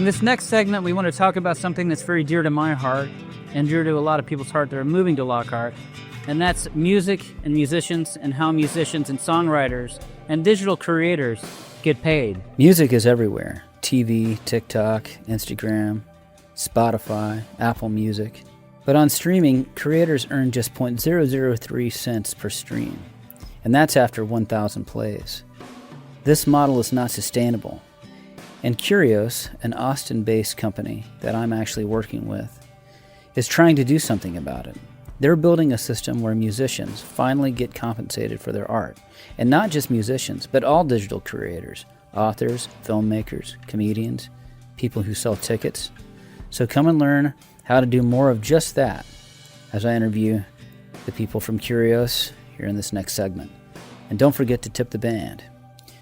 In this next segment, we want to talk about something that's very dear to my heart and dear to a lot of people's heart that are moving to Lockhart, and that's music and musicians and how musicians and songwriters and digital creators get paid. Music is everywhere. TV, TikTok, Instagram, Spotify, Apple Music. But on streaming, creators earn just 0.003 cents per stream, and that's after 1,000 plays. This model is not sustainable. And Curios, an Austin-based company that I'm actually working with, is trying to do something about it. They're building a system where musicians finally get compensated for their art. And not just musicians, but all digital creators, authors, filmmakers, comedians, people who sell tickets. So come and learn how to do more of just that as I interview the people from Curios here in this next segment. And don't forget to tip the band.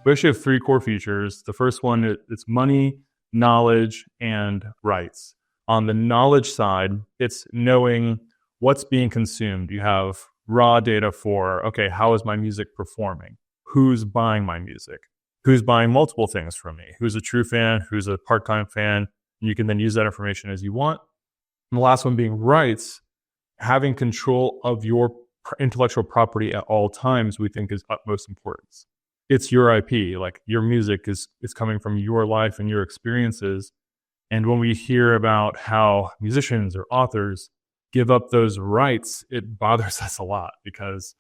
We actually have three core features. The first one, it's money, knowledge, and rights. On the knowledge side, it's knowing what's being consumed. You have raw data for, okay, how is my music performing? Who's buying my music? Who's buying multiple things from me? Who's a true fan? Who's a part-time fan? And you can then use that information as you want. And the last one being rights. Having control of your intellectual property at all times, we think is utmost importance. It's your IP, like your music is coming from your life and your experiences. And when we hear about how musicians or authors give up those rights, it bothers us a lot because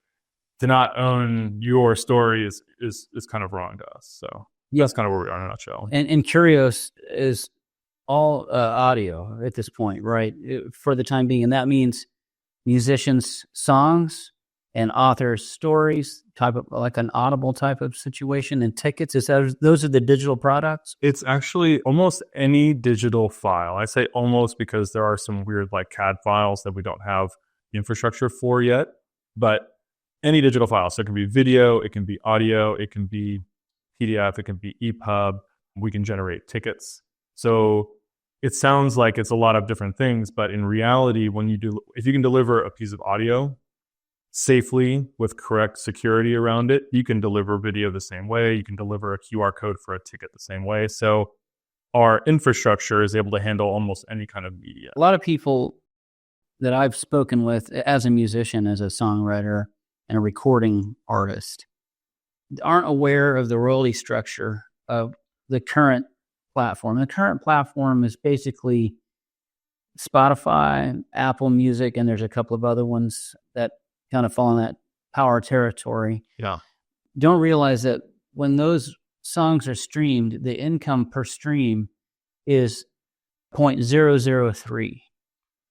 to not own your story is kind of wrong to us. So that's kind of where we are in a nutshell. And Curios is all audio at this point, right? For the time being. And that means musicians' songs and authors' stories, type of like an Audible type of situation, and tickets. Those are the digital products? It's actually almost any digital file. I say almost because there are some weird like CAD files that we don't have the infrastructure for yet, but any digital file. So it can be video, it can be audio, it can be PDF, it can be EPUB. We can generate tickets. So it sounds like it's a lot of different things, but in reality, if you can deliver a piece of audio safely with correct security around it, you can deliver video the same way. You can deliver a QR code for a ticket the same way. So our infrastructure is able to handle almost any kind of media. A lot of people that I've spoken with as a musician, as a songwriter, and a recording artist aren't aware of the royalty structure of the current platform. The current platform is basically Spotify, Apple Music, and there's a couple of other ones that kind of fall in that power territory. Yeah. Don't realize that when those songs are streamed, the income per stream is 0.003.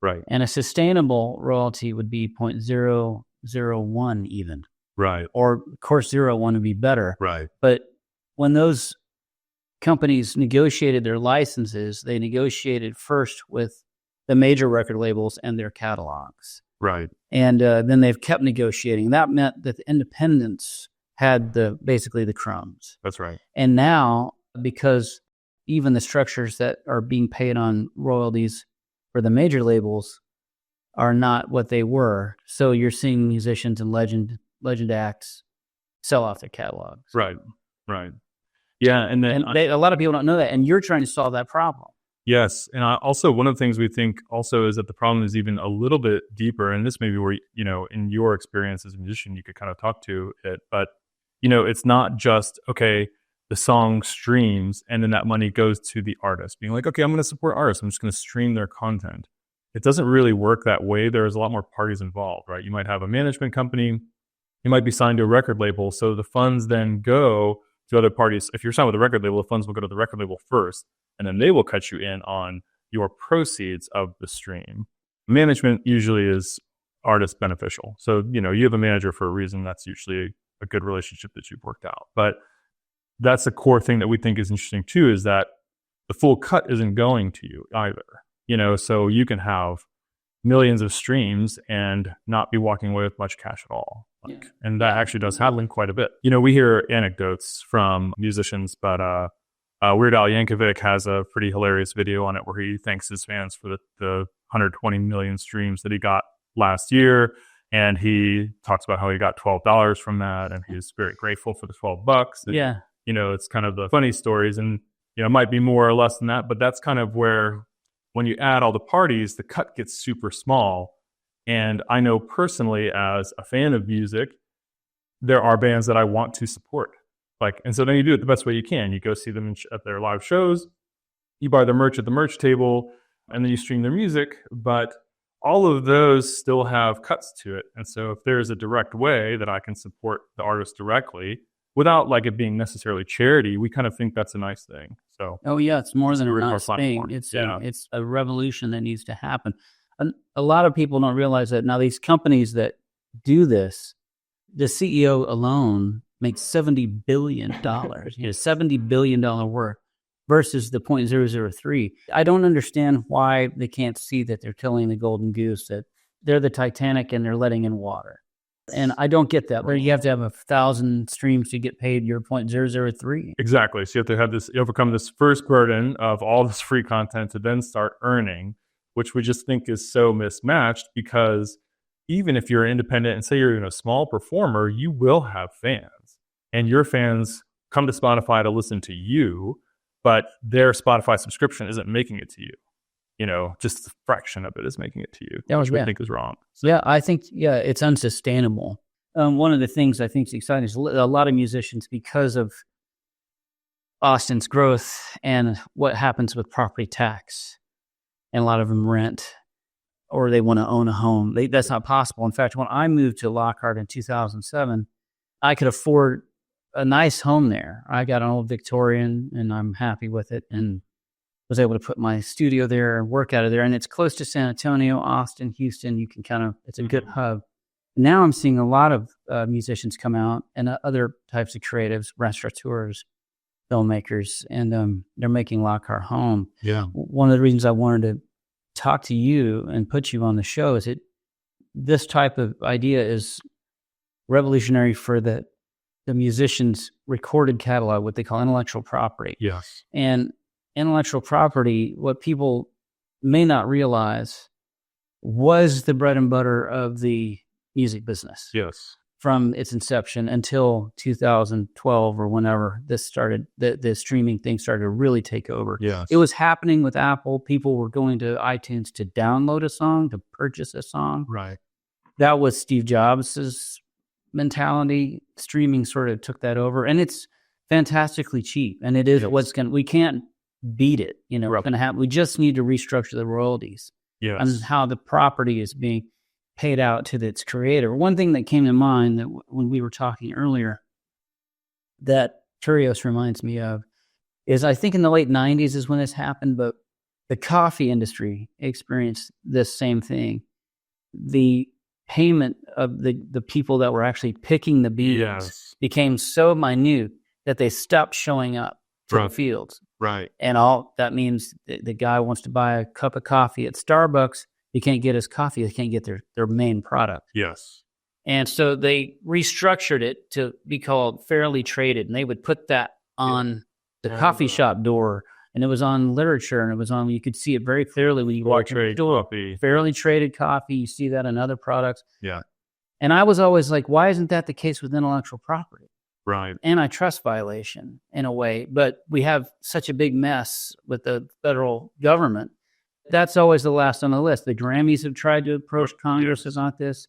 Right. And a sustainable royalty would be 0.001 even. Right. Or of course 0.01 would be better. Right. But when those companies negotiated their licenses, they negotiated first with the major record labels and their catalogs. Right. And then they've kept negotiating. That meant that the independents had basically the crumbs. That's right. And now, because even the structures that are being paid on royalties for the major labels are not what they were, so you're seeing musicians and legend acts sell off their catalogs. Right. Right. Yeah, and then a lot of people don't know that, and you're trying to solve that problem. Yes, and also one of the things we think also is that the problem is even a little bit deeper, and this may be where, in your experience as a musician, you could kind of talk to it, but, it's not just, okay, the song streams, and then that money goes to the artist, being like, okay, I'm going to support artists, I'm just going to stream their content. It doesn't really work that way. There's a lot more parties involved, right? You might have a management company, you might be signed to a record label, so the funds then go to other parties. If you're signed with a record label, the funds will go to the record label first, and then they will cut you in on your proceeds of the stream. Management usually is artist beneficial. So, you have a manager for a reason. That's usually a good relationship that you've worked out. But that's a core thing that we think is interesting too, is that the full cut isn't going to you either. So you can have millions of streams and not be walking away with much cash at all. And that actually does happen quite a bit. We hear anecdotes from musicians, but Weird Al Yankovic has a pretty hilarious video on it where he thanks his fans for the 120 million streams that he got last year. And he talks about how he got $12 from that, and he's very grateful for the $12. And, yeah. It's kind of the funny stories. And, it might be more or less than that, but that's kind of where when you add all the parties, the cut gets super small. And I know personally, as a fan of music, there are bands that I want to support. And so then you do it the best way you can. You go see them at their live shows, you buy their merch at the merch table, and then you stream their music. But all of those still have cuts to it. And so if there's a direct way that I can support the artist directly without it being necessarily charity, we kind of think that's a nice thing. So it's more than a nice thing. It's a revolution that needs to happen. A lot of people don't realize that now these companies that do this, the CEO alone makes $70 billion, $70 billion work versus the 0.003. I don't understand why they can't see that they're telling the golden goose that they're the Titanic and they're letting in water. And I don't get that. Where you have to have 1,000 streams to get paid your 0.003. Exactly. So you have to overcome this first burden of all this free content to then start earning, which we just think is so mismatched, because even if you're independent and say you're a small performer, you will have fans. And your fans come to Spotify to listen to you, but their Spotify subscription isn't making it to you. Just a fraction of it is making it to you, which we think is wrong. So, I think, it's unsustainable. One of the things I think is exciting is a lot of musicians, because of Austin's growth and what happens with property tax, and a lot of them rent or they want to own a home. That's not possible. In fact, when I moved to Lockhart in 2007, I could afford a nice home there. I got an old Victorian and I'm happy with it, and was able to put my studio there and work out of there. And it's close to San Antonio, Austin, Houston. You can it's a good hub. Now I'm seeing a lot of musicians come out and other types of creatives, restaurateurs, filmmakers, and they're making Lockhart home. Yeah. One of the reasons I wanted to talk to you and put you on the show is this type of idea is revolutionary for the musician's recorded catalog, what they call intellectual property. Yes. And intellectual property, what people may not realize, was the bread and butter of the music business. Yes. From its inception until 2012 or whenever this started, the streaming thing started to really take over. Yes. It was happening with Apple. People were going to iTunes to download a song, to purchase a song. Right. That was Steve Jobs' mentality. Streaming sort of took that over, and it's fantastically cheap. And it is we can't beat it. What's going to happen. We just need to restructure the royalties. Yes. And how the property is being paid out to its creator. One thing that came to mind that when we were talking earlier that Curios reminds me of is, I think in the late 90s is when this happened, but the coffee industry experienced this same thing. The payment of the people that were actually picking the beans became so minute that they stopped showing up to the fields. Right. And all that means the guy wants to buy a cup of coffee at Starbucks. He can't get his coffee. They can't get their main product. Yes. And so they restructured it to be called fairly traded. And they would put that on the coffee shop door. And it was on literature. And it was on, you could see it very clearly when you walk in the door. Fairly traded coffee. You see that in other products. Yeah. And I was always like, why isn't that the case with intellectual property? Right. Antitrust violation in a way. But we have such a big mess with the federal government. That's always the last on the list. The Grammys have tried to approach Congress about this.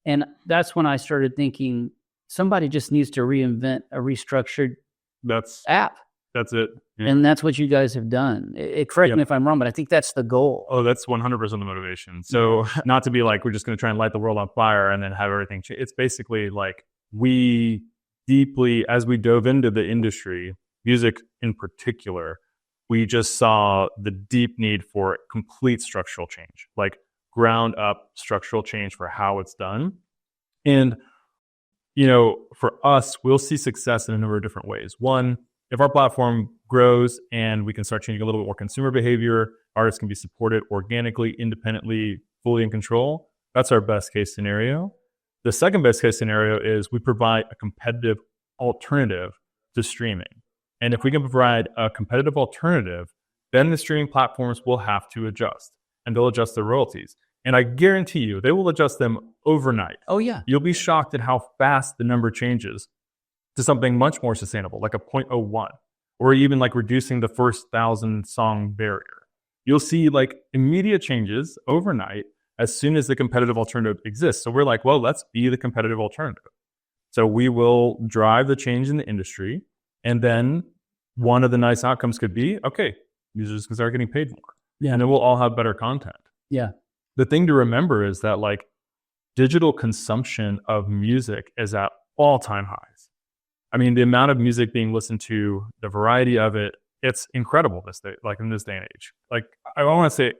And that's when I started thinking somebody just needs to reinvent a restructured app. That's it. Yeah. And that's what you guys have done. Correct me if I'm wrong, but I think that's the goal. Oh, that's 100% the motivation. So not to be like, we're just going to try and light the world on fire and then have everything change. It's basically like we deeply, as we dove into the industry, music in particular, we just saw the deep need for complete structural change, like ground up structural change for how it's done. And, for us, we'll see success in a number of different ways. One, if our platform grows and we can start changing a little bit more consumer behavior, artists can be supported organically, independently, fully in control. That's our best case scenario. The second best case scenario is we provide a competitive alternative to streaming. And if we can provide a competitive alternative, then the streaming platforms will have to adjust, and they'll adjust their royalties. And I guarantee you, they will adjust them overnight. Oh, yeah. You'll be shocked at how fast the number changes to something much more sustainable, like a 0.01 or even like reducing the first 1,000 song barrier. You'll see like immediate changes overnight as soon as the competitive alternative exists. So we're like, well, let's be the competitive alternative. So we will drive the change in the industry. And then one of the nice outcomes could be, okay, users can start getting paid more. Yeah. And then we'll all have better content. Yeah. The thing to remember is that like digital consumption of music is at all-time highs. I mean, the amount of music being listened to, the variety of it, it's incredible this day, like in this day and age. Like I want to say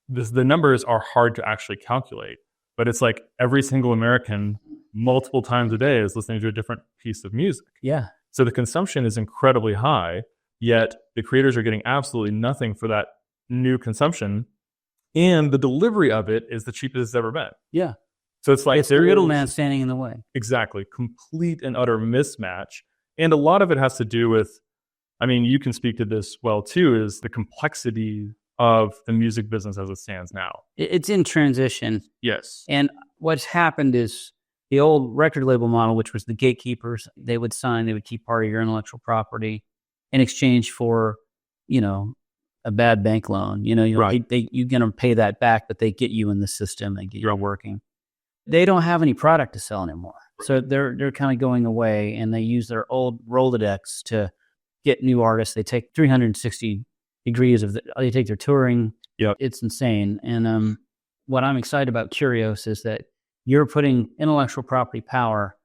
the numbers are hard to actually calculate, but it's like every single American multiple times a day is listening to a different piece of music. Yeah. So the consumption is incredibly high, yet the creators are getting absolutely nothing for that new consumption. And the delivery of it is the cheapest it's ever been. Yeah. So it's like it's the middleman standing in the way. Exactly. Complete and utter mismatch. And a lot of it has to do with, I mean, you can speak to this well too, is the complexity of the music business as it stands now. It's in transition. Yes. And what's happened is the old record label model, which was the gatekeepers, they would keep part of your intellectual property in exchange for, a bad bank loan. Right. You're going to pay that back, but they get you in the system, they get you working. They don't have any product to sell anymore. So they're kind of going away, and they use their old Rolodex to get new artists. They take 360 degrees they take their touring. Yep. It's insane. And what I'm excited about Curios is that you're putting intellectual property power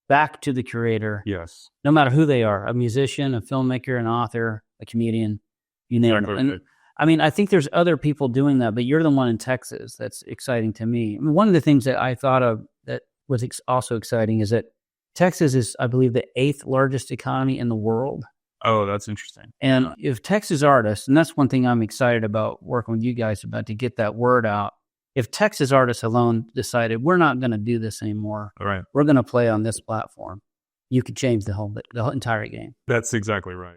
back to the curator. Yes. No matter who they are, a musician, a filmmaker, an author, a comedian, you name it. And I mean, I think there's other people doing that, but you're the one in Texas. That's exciting to me. I mean, one of the things that I thought of that was also exciting is that Texas is, I believe, the 8th largest economy in the world. Oh, that's interesting. And if Texas artists, and that's one thing I'm excited about working with you guys about to get that word out. If Texas artists alone decided we're not going to do this anymore, all right, we're going to play on this platform, you could change the whole entire game. That's exactly right.